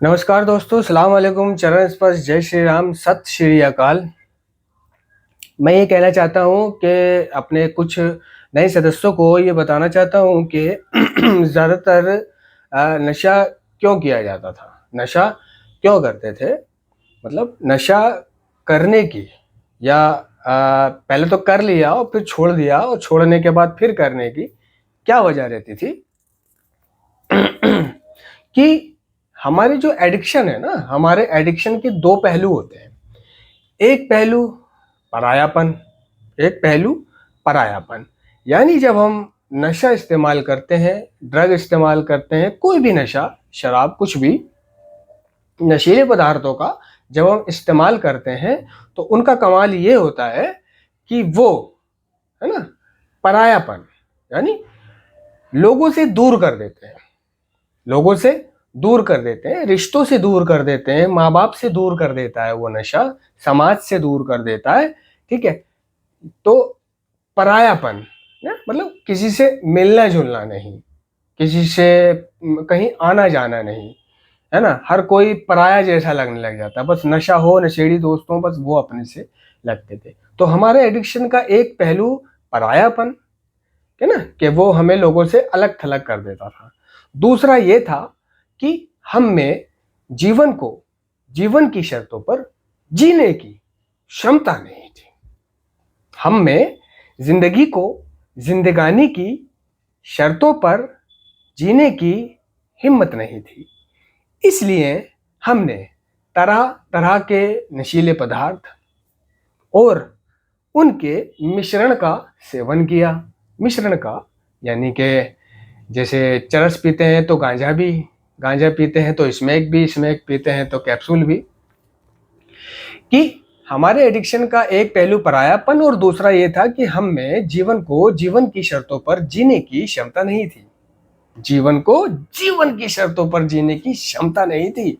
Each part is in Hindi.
नमस्कार दोस्तों, सलाम वालेकुम, चरण स्पर्श, जय श्री राम, सत श्री अकाल। मैं ये कहना चाहता हूँ कि अपने कुछ नए सदस्यों को ये बताना चाहता हूँ कि ज़्यादातर नशा क्यों किया जाता था? नशा क्यों करते थे? मतलब नशा करने की या पहले तो कर लिया और फिर छोड़ दिया और छोड़ने के बाद फिर करने की क्या वजह रहती थी? कि हमारी जो एडिक्शन है ना, हमारे एडिक्शन के 2 पहलू होते हैं। एक पहलू परायापन, एक पहलू परायापन। यानी जब हम नशा इस्तेमाल करते हैं, ड्रग इस्तेमाल करते हैं, कोई भी नशा, शराब, कुछ भी नशीले पदार्थों का जब हम इस्तेमाल करते हैं, तो उनका कमाल ये होता है कि वो, है ना, परायापन यानी लोगों से दूर कर देते हैं। लोगों से दूर कर देते हैं, रिश्तों से दूर कर देते हैं, माँ बाप से दूर कर देता है वो नशा, समाज से दूर कर देता है। ठीक है, तो परायापन ना, मतलब किसी से मिलना जुलना नहीं, किसी से कहीं आना जाना नहीं, है ना। हर कोई पराया जैसा लगने लग जाता है। बस नशा हो, नशेड़ी दोस्त हो, बस वो अपने से लगते थे। तो हमारे एडिक्शन का एक पहलू परायापन, है ना, कि वो हमें लोगों से अलग थलग कर देता था। दूसरा ये था कि हम में जीवन को, जीवन की शर्तों पर जीने की क्षमता नहीं थी। हम में जिंदगी को, जिंदगानी की शर्तों पर जीने की हिम्मत नहीं थी। इसलिए हमने तरह तरह के नशीले पदार्थ और उनके मिश्रण का सेवन किया। मिश्रण का यानी कि जैसे चरस पीते हैं तो गांजा भी, गांजा पीते हैं तो स्मैक भी, स्मैक पीते हैं तो कैप्सूल भी। कि हमारे एडिक्शन का एक पहलू परायापन और दूसरा ये था कि हम में जीवन को जीवन की शर्तों पर जीने की क्षमता नहीं थी। जीवन को जीवन की शर्तों पर जीने की क्षमता नहीं थी।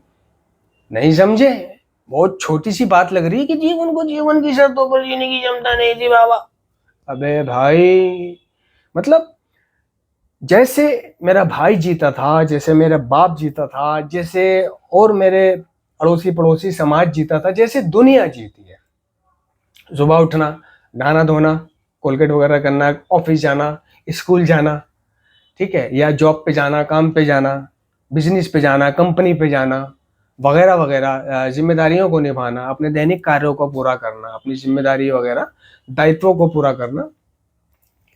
नहीं समझे? बहुत छोटी सी बात लग रही है कि जीवन को जीवन की शर्तों पर जीने की क्षमता नहीं थी बाबा। अबे भाई, मतलब जैसे मेरा भाई जीता था, जैसे मेरा बाप जीता था, जैसे और मेरे अड़ोसी पड़ोसी समाज जीता था, जैसे दुनिया जीती है। सुबह उठना, नहाना धोना, कोलगेट वगैरह करना, ऑफिस जाना, स्कूल जाना, ठीक है, या जॉब पे जाना, काम पे जाना, बिजनेस पे जाना, कंपनी पे जाना, वगैरह वगैरह, जिम्मेदारियों को निभाना, अपने दैनिक कार्यों को पूरा करना, अपनी जिम्मेदारी वगैरह दायित्वों को पूरा करना।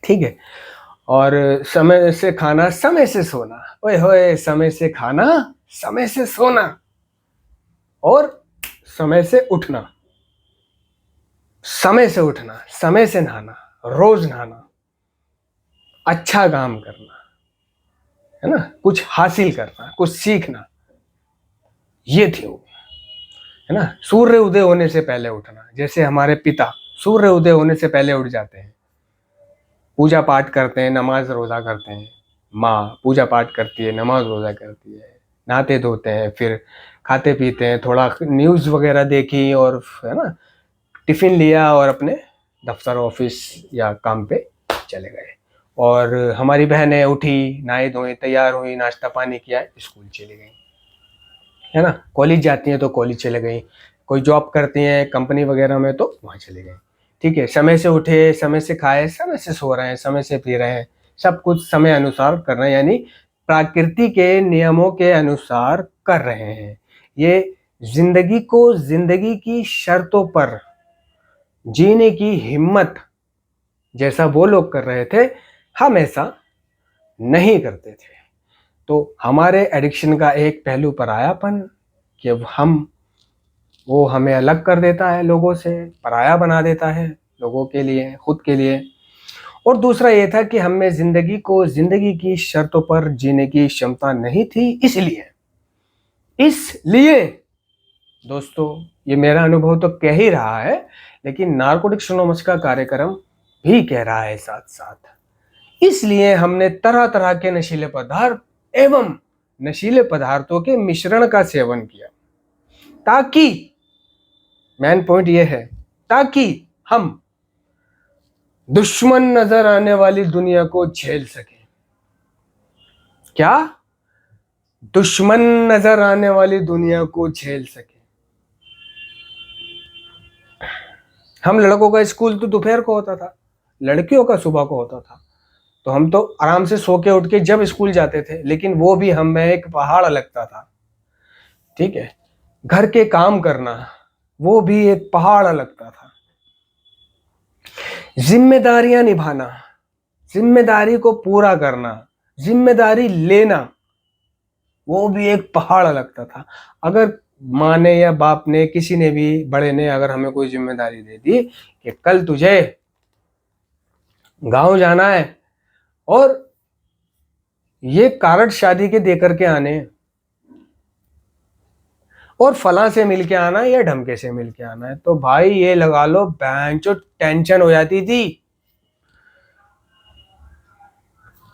ठीक है, और समय से खाना, समय से सोना। ओए होए, समय से खाना, समय से सोना और समय से उठना। समय से उठना, समय से नहाना, रोज नहाना, अच्छा काम करना, है ना, कुछ हासिल करना, कुछ सीखना, ये थी वो, है ना। सूर्य उदय होने से पहले उठना, जैसे हमारे पिता सूर्य उदय होने से पहले उठ जाते हैं, पूजा पाठ करते हैं, नमाज रोजा करते हैं। माँ पूजा पाठ करती है, नमाज रोजा करती है, नहाते धोते हैं, फिर खाते पीते हैं, थोड़ा न्यूज़ वगैरह देखी और, है ना, टिफिन लिया और अपने दफ्तर ऑफिस या काम पे चले गए। और हमारी बहनें उठी, नहाई धोई, तैयार हुई, नाश्ता पानी किया, स्कूल चली गई, है ना। कॉलेज जाती हैं तो कॉलेज चले गई, कोई जॉब करती हैं कंपनी वगैरह में तो वहाँ चले गए। ठीक है, समय से उठे, समय से खाए, समय से सो रहे हैं, समय से पी रहे हैं, सब कुछ समय अनुसार कर रहे हैं, यानी प्रकृति के नियमों के अनुसार कर रहे हैं। ये जिंदगी को जिंदगी की शर्तों पर जीने की हिम्मत जैसा वो लोग कर रहे थे, हम ऐसा नहीं करते थे। तो हमारे एडिक्शन का एक पहलू परायापन, कि हम, वो हमें अलग कर देता है लोगों से, पराया बना देता है लोगों के लिए, खुद के लिए। और दूसरा ये था कि हमें जिंदगी को जिंदगी की शर्तों पर जीने की क्षमता नहीं थी। इसलिए दोस्तों, ये मेरा अनुभव तो कह ही रहा है, लेकिन नारकोटिक्स एनोनिमस का कार्यक्रम भी कह रहा है साथ साथ। इसलिए हमने तरह तरह के नशीले पदार्थ एवं नशीले पदार्थों के मिश्रण का सेवन किया, ताकि, मेन पॉइंट ये है, ताकि हम दुश्मन नजर आने वाली दुनिया को झेल सकें। क्या? दुश्मन नजर आने वाली दुनिया को झेल सके। हम लड़कों का स्कूल तो दोपहर को होता था, लड़कियों का सुबह को होता था, तो हम तो आराम से सो के उठ के जब स्कूल जाते थे, लेकिन वो भी हमें एक पहाड़ लगता था। ठीक है, घर के काम करना वो भी एक पहाड़ लगता था। जिम्मेदारियां निभाना, जिम्मेदारी को पूरा करना, जिम्मेदारी लेना, वो भी एक पहाड़ लगता था। अगर माँ ने या बाप ने, किसी ने भी, बड़े ने अगर हमें कोई जिम्मेदारी दे दी कि कल तुझे गांव जाना है और ये कार्ड शादी के दे करके आने, और फला से मिल के आना या ढमके से मिल के आना है, तो भाई ये लगा लो बैंचो टेंशन हो जाती थी,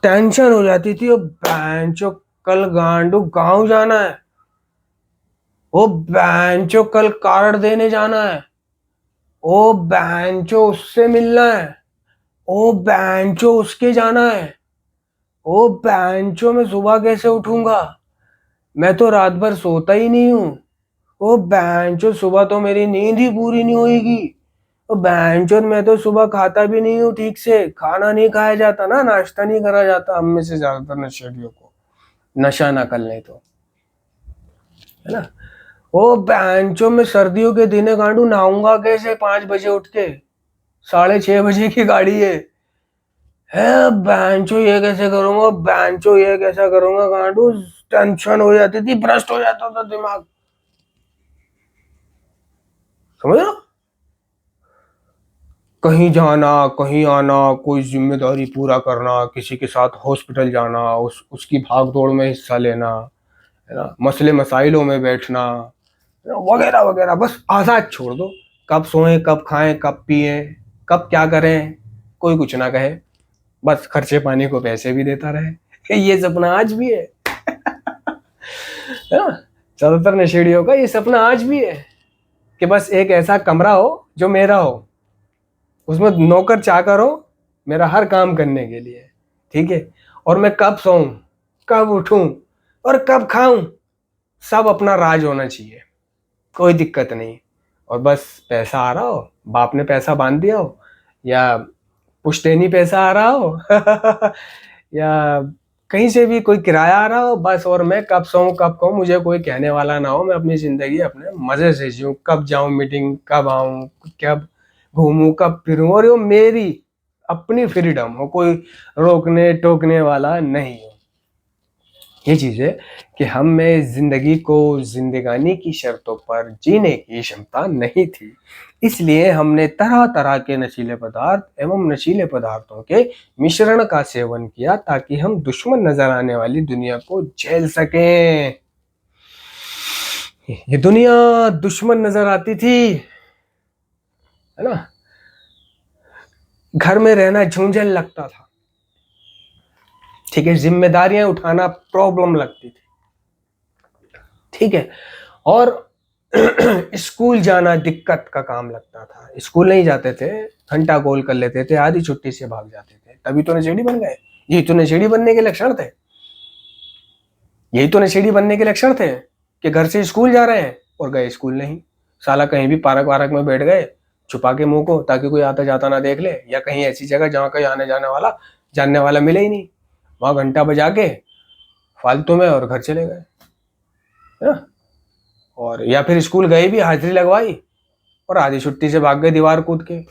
टेंशन हो जाती थी। और बैंचो कल गांडू गांव जाना है, ओ बैंचो कल कार्ड देने जाना है, ओ बैंचो उससे मिलना है, ओ बैंचो उसके जाना है, ओ बैंचो मैं सुबह कैसे उठूंगा, मैं तो रात भर सोता ही नहीं हूँ, ओ बैंचो सुबह तो मेरी नींद ही पूरी नहीं होगी, ओ बैंचो मैं तो सुबह खाता भी नहीं हूँ, ठीक से खाना नहीं खाया जाता ना, नाश्ता नहीं करा जाता हम में से ज्यादातर नशेड़ियों को, नशा ना कर ले तो, है ना। ओ बैंचो में सर्दियों के दिन गांडू नहाऊंगा कैसे 5 बजे उठ के, 6:30 बजे की गाड़ी है बैंचो ये कैसे करूंगा, बैंचो ये कैसा करूंगा गांडू, टेंशन हो जाती थी, भ्रष्ट हो जाता था दिमाग, समझ लो। कहीं जाना, कहीं आना, कोई जिम्मेदारी पूरा करना, किसी के साथ हॉस्पिटल जाना, उसकी भाग दौड़ में हिस्सा लेना, है ना, मसले मसाइलों में बैठना, वगैरह वगैरह, बस आजाद छोड़ दो। कब सोएं, कब खाएं, कब पिए, कब क्या करें, कोई कुछ ना कहे, बस खर्चे पानी को पैसे भी देता रहे। ये सपना आज भी है, है ना। ज्यादातर नशेड़ियों का ये सपना आज भी है कि बस एक ऐसा कमरा हो जो मेरा हो, उसमें नौकर चाकर हो मेरा हर काम करने के लिए, ठीक है, और मैं कब सोऊं, कब उठूं और कब खाऊं, सब अपना राज होना चाहिए, कोई दिक्कत नहीं। और बस पैसा आ रहा हो, बाप ने पैसा बांध दिया हो, या पुश्तैनी पैसा आ रहा हो या कहीं से भी कोई किराया आ रहा हो, बस, और मैं कब सोऊं कब खाऊं मुझे कोई कहने वाला ना हो, मैं अपनी जिंदगी अपने मजे से जीऊं, कब जाऊं मीटिंग, कब आऊं, कब घूमूं, कब फिरूं, और ये मेरी अपनी फ्रीडम हो, कोई रोकने टोकने वाला नहीं हो। ये चीज है कि हम में जिंदगी को जिंदगानी की शर्तों पर जीने की क्षमता नहीं थी, इसलिए हमने तरह तरह के नशीले पदार्थ एवं नशीले पदार्थों के मिश्रण का सेवन किया ताकि हम दुश्मन नजर आने वाली दुनिया को झेल सकें। ये दुनिया दुश्मन नजर आती थी, है ना, घर में रहना झुंझल लगता था, ठीक है, जिम्मेदारियां उठाना प्रॉब्लम लगती थी, ठीक है, और स्कूल जाना दिक्कत का काम लगता था, स्कूल नहीं जाते थे, घंटा गोल कर लेते थे, आधी छुट्टी से भाग जाते थे, तभी तो नशेड़ी बन गए। यही तो नशेड़ी बनने के लक्षण थे, यही तो नशेड़ी बनने के लक्षण थे कि घर से स्कूल जा रहे हैं और गए स्कूल नहीं, साला कहीं भी पार्क वार्क में बैठ गए छुपा के मुंह को, ताकि कोई आता जाता ना देख ले, या कहीं ऐसी जगह जहाँ कहीं आने जाने वाला जानने वाला मिले ही नहीं, वहां घंटा बजा के फालतू में और घर चले गए, है ना। और या फिर स्कूल गए भी, हाजिरी लगवाई और आधी छुट्टी से भाग गए दीवार कूद के,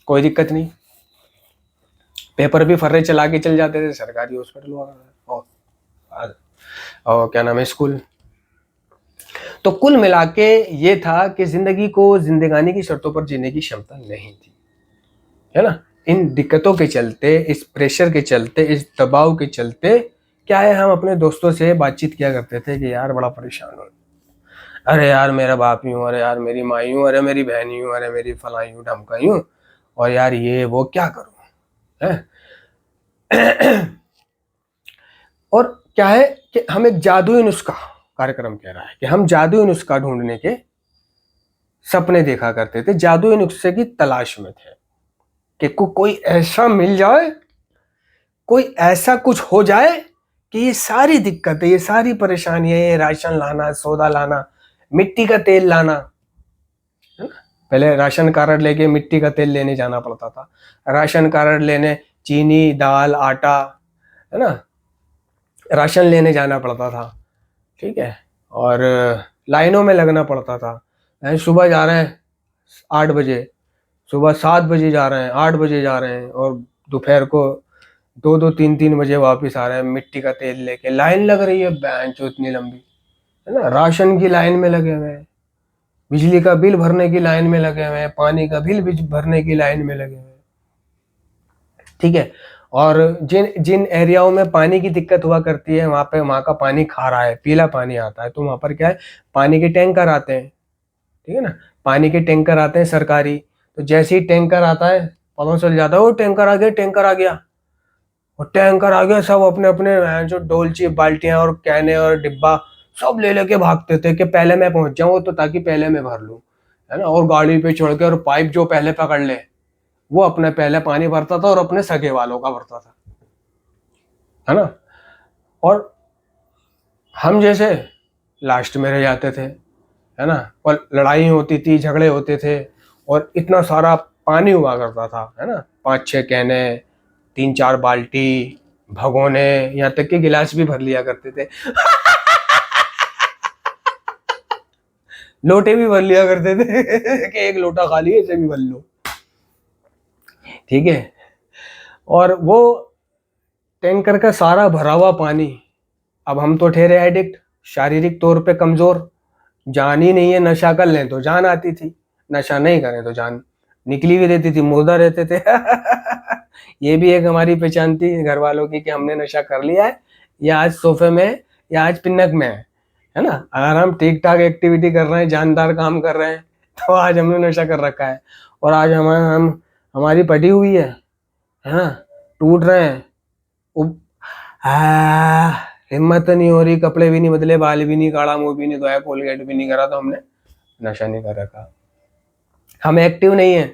कोई दिक्कत नहीं, पेपर भी फर्रे चला के चल जाते थे सरकारी हॉस्पिटल और क्या नाम है स्कूल। तो कुल मिला के ये था कि जिंदगी को जिंदगानी की शर्तों पर जीने की क्षमता नहीं थी, है ना। इन दिक्कतों के चलते, इस प्रेशर के चलते, इस दबाव के चलते क्या है, हम अपने दोस्तों से बातचीत किया करते थे कि यार बड़ा परेशान हूँ, अरे यार मेरा बाप यूं, अरे यार मेरी माँ यूं, अरे मेरी बहन यूं, अरे मेरी फला यूं ढमका यूं, और यार ये वो क्या करूं, है। और क्या है कि हम एक जादुई नुस्खा, कार्यक्रम कह रहा है कि हम जादुई नुस्खा ढूंढने के सपने देखा करते थे, जादुई नुस्खे की तलाश में थे कि कोई ऐसा मिल जाए, कोई ऐसा कुछ हो जाए कि ये सारी दिक्कतें, ये सारी परेशानियां, ये राशन लाना, सौदा लाना, मिट्टी का तेल लाना, है ना। पहले राशन कार्ड लेके मिट्टी का तेल लेने जाना पड़ता था, राशन कार्ड लेने चीनी, दाल, आटा, है ना, राशन लेने जाना पड़ता था, ठीक है। और लाइनों में लगना पड़ता था। सुबह जा रहे हैं 8 बजे, सुबह 7 बजे जा रहे हैं, 8 बजे जा रहे हैं, और दोपहर को 2-2, 3-3 बजे वापस आ रहे हैं मिट्टी का तेल लेके। लाइन लग रही है बेंचो इतनी लंबी, है ना। राशन की लाइन में लगे हुए हैं, बिजली का बिल भरने की लाइन में लगे हुए हैं, पानी का बिल भरने की लाइन में लगे हुए हैं, ठीक है। और जिन जिन एरियाओं में पानी की दिक्कत हुआ करती है, वहाँ का पानी खारा है, पीला पानी आता है, तो वहाँ पर क्या है, पानी के टैंकर आते हैं, ठीक है ना। पानी के टैंकर आते हैं सरकारी, तो जैसे ही टैंकर आता है पता चल जाता है वो टैंकर आ गया, टैंकर आ गया, और टैंकर आ गया, सब अपने अपने जो डोलची, बाल्टियां और कैने और डिब्बा सब ले लेके भागते थे कि पहले मैं पहुंच जाऊं, तो ताकि पहले मैं भर लूं, है ना। और गाड़ी पे चढ़ के, और पाइप जो पहले पकड़ ले वो अपने पहले पानी भरता था और अपने सगे वालों का भरता था, है ना। और हम जैसे लास्ट में रह जाते थे, है ना। और लड़ाई होती थी, झगड़े होते थे, और इतना सारा पानी हुआ करता था, है ना। 5-6 कैने, 3-4 बाल्टी, भगोने, यहाँ तक के गिलास भी भर लिया करते थे। लोटे भी भर लिया करते थे कि एक लोटा खाली है, इसे भी भर लो, ठीक है। और वो टैंकर का सारा भरा हुआ पानी, अब हम तो ठहरे एडिक्ट, शारीरिक तौर पे कमजोर, जान ही नहीं है, नशा कर लें तो जान आती थी, नशा नहीं करें तो जान निकली भी रहती थी, मुर्दा रहते थे। ये भी एक हमारी पहचान थी घर वालों की कि हमने नशा कर लिया है, या आज सोफे में, या आज पिन्नक में है ना। अगर हम ठीक ठाक एक्टिविटी कर रहे हैं, जानदार काम कर रहे हैं, तो आज हमने नशा कर रखा है, और आज हम हमारी पटी हुई है ना, टूट रहे हैं, हिम्मत नहीं हो रही, कपड़े भी नहीं बदले, बाल भी नहीं काढ़ा, मुंह भी नहीं धोया, कोलगेट भी नहीं करा, तो हमने नशा नहीं कर रखा। हम एक्टिव नहीं है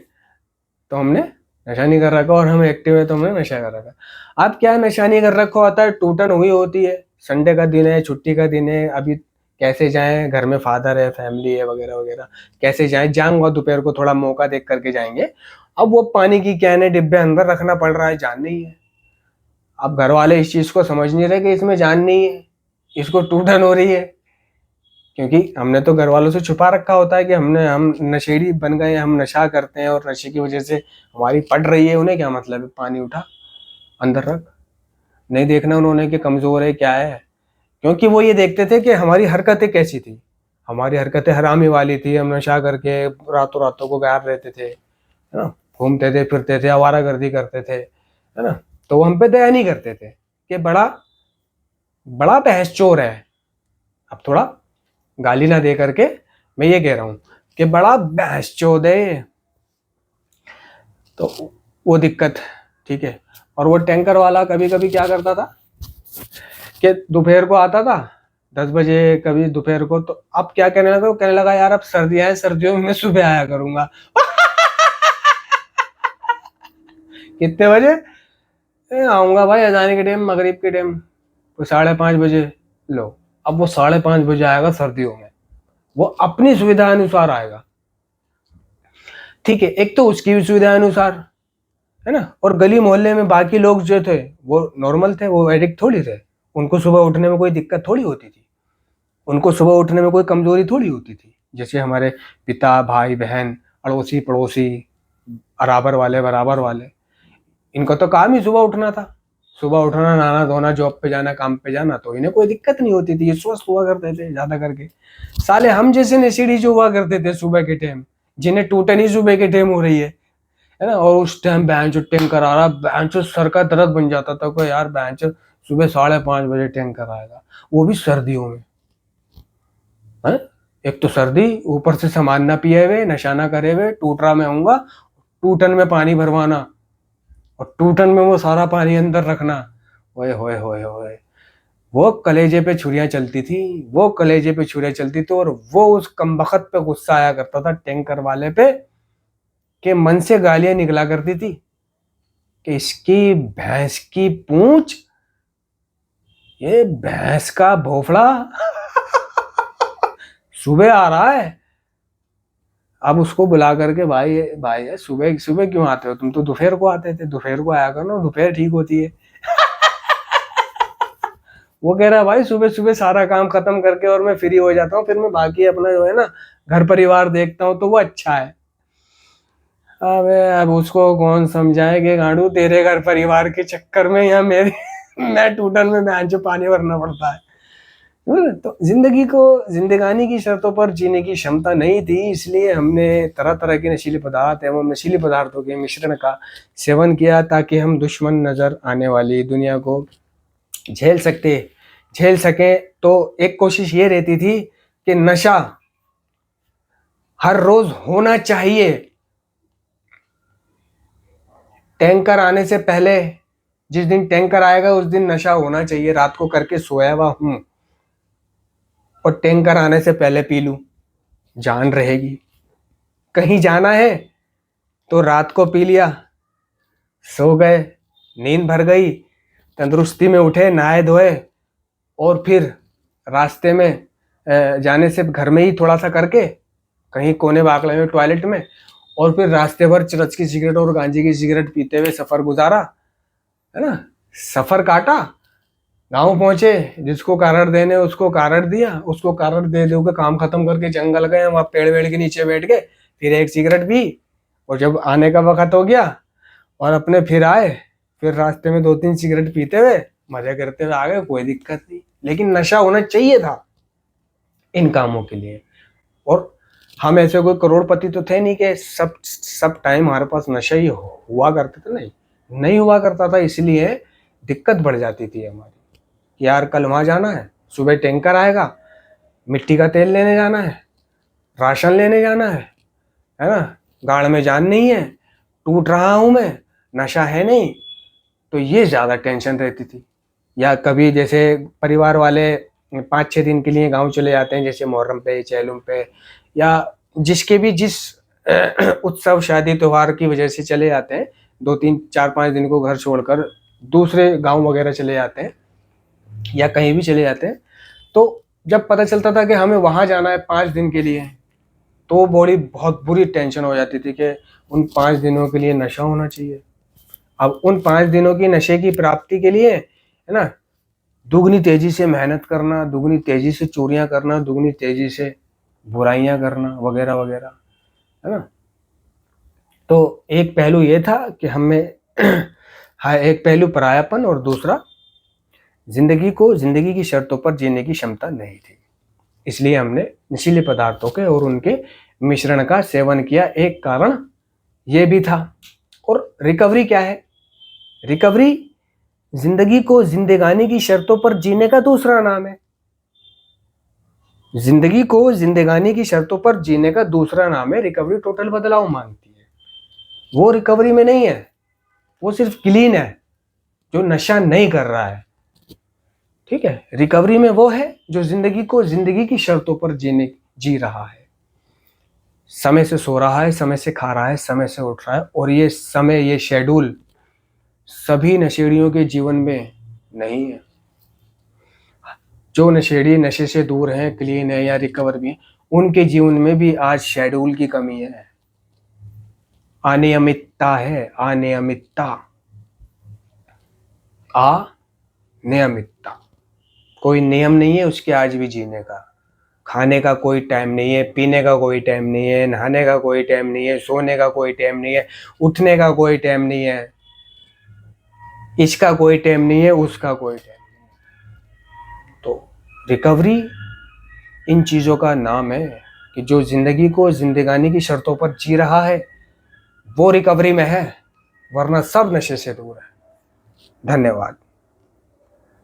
तो हमने नशा नहीं कर रखा, और हम एक्टिव है तो हमने नशा कर रखा। अब क्या नशा नहीं कर रखा होता है, टूटन हुई होती है, संडे का दिन है, छुट्टी का दिन है, अभी कैसे जाएं, घर में फादर है, फैमिली है, वगैरह वगैरह, कैसे जाएं, जाऊंगा दोपहर को थोड़ा मौका देख करके जाएंगे। अब वो पानी की कैन डिब्बे अंदर रखना पड़ रहा है, जान नहीं है। अब घर वाले इस चीज को समझ नहीं रहे कि इसमें जान नहीं है, इसको टूटन हो रही है, क्योंकि हमने तो घर वालों से छुपा रखा होता है कि हम नशेड़ी बन गए, हम नशा करते हैं, और नशे की वजह से हमारी पड़ रही है। उन्हें क्या मतलब है, पानी उठा अंदर रख, नहीं देखना उन्होंने कि कमजोर है क्या है, क्योंकि वो ये देखते थे कि हमारी हरकतें कैसी थी, हमारी हरकतें हरामी वाली थी, हम नशा करके रातों रातों को गायब रहते थे, है ना, घूमते थे, फिरते थे, आवारागर्दी करते थे, है ना। तो वो हम पे दया नहीं करते थे कि बड़ा बड़ा बहस चोर है। अब थोड़ा गाली ना दे करके मैं ये कह रहा हूं कि बड़ा बहस चोद है, तो वो दिक्कत, ठीक है। और वो टैंकर वाला कभी कभी क्या करता था कि दोपहर को आता था 10 बजे, कभी दोपहर को, तो अब क्या कहने लगा, वो कहने लगा यार अब सर्दियां हैं, सर्दियों में मैं सुबह आया करूंगा। कितने बजे आऊंगा भाई, अजाने के टाइम, मगरिब के टाइम, तो 5:30 बजे। लो, अब वो 5:30 बजे आएगा सर्दियों में, वो अपनी सुविधा अनुसार आएगा, ठीक है। एक तो उसकी भी सुविधा अनुसार, है ना। और गली मोहल्ले में बाकी लोग जो थे वो नॉर्मल थे, वो एडिक्ट थोड़ी थे, उनको सुबह उठने में कोई दिक्कत थोड़ी होती थी, उनको सुबह उठने में कोई कमजोरी थोड़ी होती थी। जैसे हमारे पिता, भाई, बहन, अड़ोसी पड़ोसी, बराबर वाले, इनका तो काम ही सुबह उठना था, सुबह उठना, नहाना धोना, जॉब पे जाना, काम पे जाना, तो इन्हें कोई दिक्कत नहीं होती थी, ये स्वस्थ हुआ करते थे ज्यादा करके। साले हम जैसे नशेड़ी जो हुआ करते थे सुबह के टाइम, जिन्हें टूटन ही सुबह के टाइम हो रही है ना, और उस टाइम बैंच टैंकर आ रहा, बैंच सर का दर्द बन जाता था को यार, बैंच सुबह 5:30 बजे टैंकर आएगा, वो भी सर्दियों में, है। एक तो सर्दी, ऊपर से सामान ना पिए हुए, नशा ना करे हुए, टूटरा में आऊंगा, टूटन में पानी भरवाना, और टूटन में वो सारा पानी अंदर रखना, ओए होए होए होए, वो कलेजे पे छुरियां चलती थी, वो कलेजे पे छुरियां चलती थी, और वो उस कमबख्त पे गुस्सा आया करता था टैंकर वाले पे, कि मन से गालियां निकला करती थी कि इसकी भैंस की पूंछ ये भैंस का भोफड़ा सुबह आ रहा है। अब उसको बुला करके, भाई भाई सुबह सुबह क्यों आते हो, तुम तो दोपहर को आते थे, दोपहर को आया करो ना, दोपहर ठीक होती है। वो कह रहा भाई सुबह सुबह सारा काम खत्म करके और मैं फ्री हो जाता हूँ, फिर मैं बाकी अपना जो है ना घर परिवार देखता हूँ, तो वो अच्छा है। अबे अब उसको कौन समझाए कि गांडू तेरे घर परिवार के चक्कर में या मेरे मैं टूटन में मैं जो पानी भरना पड़ता है। तो जिंदगी को जिंदगानी की शर्तों पर जीने की क्षमता नहीं थी, इसलिए हमने तरह तरह के नशीले पदार्थ एवं नशीले पदार्थों के मिश्रण का सेवन किया, ताकि हम दुश्मन नजर आने वाली दुनिया को झेल सकें। तो एक कोशिश ये रहती थी कि नशा हर रोज होना चाहिए। टैंकर आने से पहले, जिस दिन टैंकर आएगा उस दिन नशा होना चाहिए। रात को करके सोया हुआ हूं और टैंकर आने से पहले पी लूं, जान रहेगी। कहीं जाना है तो रात को पी लिया, सो गए, नींद भर गई, तंदुरुस्ती में उठे, नहाए धोए, और फिर रास्ते में जाने से घर में ही थोड़ा सा करके कहीं कोने बाकले में टॉयलेट में, और फिर रास्ते भर चरस की सिगरेट और गांजे की सिगरेट पीते हुए सफर गुजारा, है ना। सफर काटा, गांव पहुंचे, जिसको कारण देने उसको कारण दिया, उसको कारण दे दो के काम खत्म करके जंगल गए, वहां पेड़ वेड़ के नीचे बैठ गए, फिर एक सिगरेट पी, और जब आने का वक्त हो गया और अपने फिर आए, फिर रास्ते में 2-3 सिगरेट पीते हुए मजे करते हुए आ गए, कोई दिक्कत नहीं। लेकिन नशा होना चाहिए था इन कामों के लिए। और हम ऐसे कोई करोड़पति तो थे नहीं कि सब टाइम हमारे पास नशा ही हुआ करते थे, नहीं हुआ करता था। इसलिए दिक्कत बढ़ जाती थी हमारी। यार कल वहां जाना है, सुबह टैंकर आएगा, मिट्टी का तेल लेने जाना है, राशन लेने जाना है ना, गाड़ में जान नहीं है, टूट रहा हूं मैं, नशा है नहीं, तो ये ज्यादा टेंशन रहती थी। या कभी जैसे परिवार वाले 5-6 दिन के लिए गांव चले जाते हैं, जैसे मुहर्रम पे, चैलुम पे, या जिसके भी जिस उत्सव शादी त्योहार की वजह से चले जाते हैं, 2-3-4-5 दिन को घर छोड़कर दूसरे गांव वगैरह चले जाते हैं या कहीं भी चले जाते हैं। तो जब पता चलता था कि हमें वहां जाना है 5 दिन के लिए, तो बड़ी बहुत बुरी टेंशन हो जाती थी कि उन 5 दिनों के लिए नशा होना चाहिए। अब उन 5 दिनों की नशे की प्राप्ति के लिए, है ना, दुगनी तेजी से मेहनत करना, दुगनी तेजी से चोरियां करना, दुगनी तेजी से बुराइयां करना, वगैरह वगैरह, है ना। तो एक पहलू ये था कि हमें हाँ, एक पहलू परायापन और दूसरा जिंदगी को जिंदगी की शर्तों पर जीने की क्षमता नहीं थी। इसलिए हमने नशीले पदार्थों के और उनके मिश्रण का सेवन किया। एक कारण ये भी था। और रिकवरी क्या है? रिकवरी जिंदगी को जिंदगानी की शर्तों पर जीने का दूसरा नाम है। जिंदगी को जिंदगानी की शर्तों पर जीने का दूसरा नाम है रिकवरी। टोटल बदलाव मांगती है, वो रिकवरी में नहीं है, वो सिर्फ क्लीन है जो नशा नहीं कर रहा है। ठीक है, रिकवरी में वो है जो जिंदगी को जिंदगी की शर्तों पर जी रहा है, समय से सो रहा है, समय से खा रहा है, समय से उठ रहा है। और ये समय, ये शेड्यूल सभी नशेड़ियों के जीवन में नहीं है। जो नशेड़ी नशे से दूर हैं, क्लीन है या रिकवर भी, उनके जीवन में भी आज शेड्यूल की कमी है, अनियमितता है, अनियमितता, अनियमितता। कोई नियम नहीं है उसके आज भी जीने का। खाने का कोई टाइम नहीं है, पीने का कोई टाइम नहीं है, नहाने का कोई टाइम नहीं है, सोने का कोई टाइम नहीं है, उठने का कोई टाइम नहीं है, इसका कोई टाइम नहीं है, उसका कोई टाइम नहीं है। तो रिकवरी इन चीज़ों का नाम है कि जो जिंदगी को जिंदगानी की शर्तों पर जी रहा है वो रिकवरी में है, वरना सब नशे से दूर है। धन्यवाद।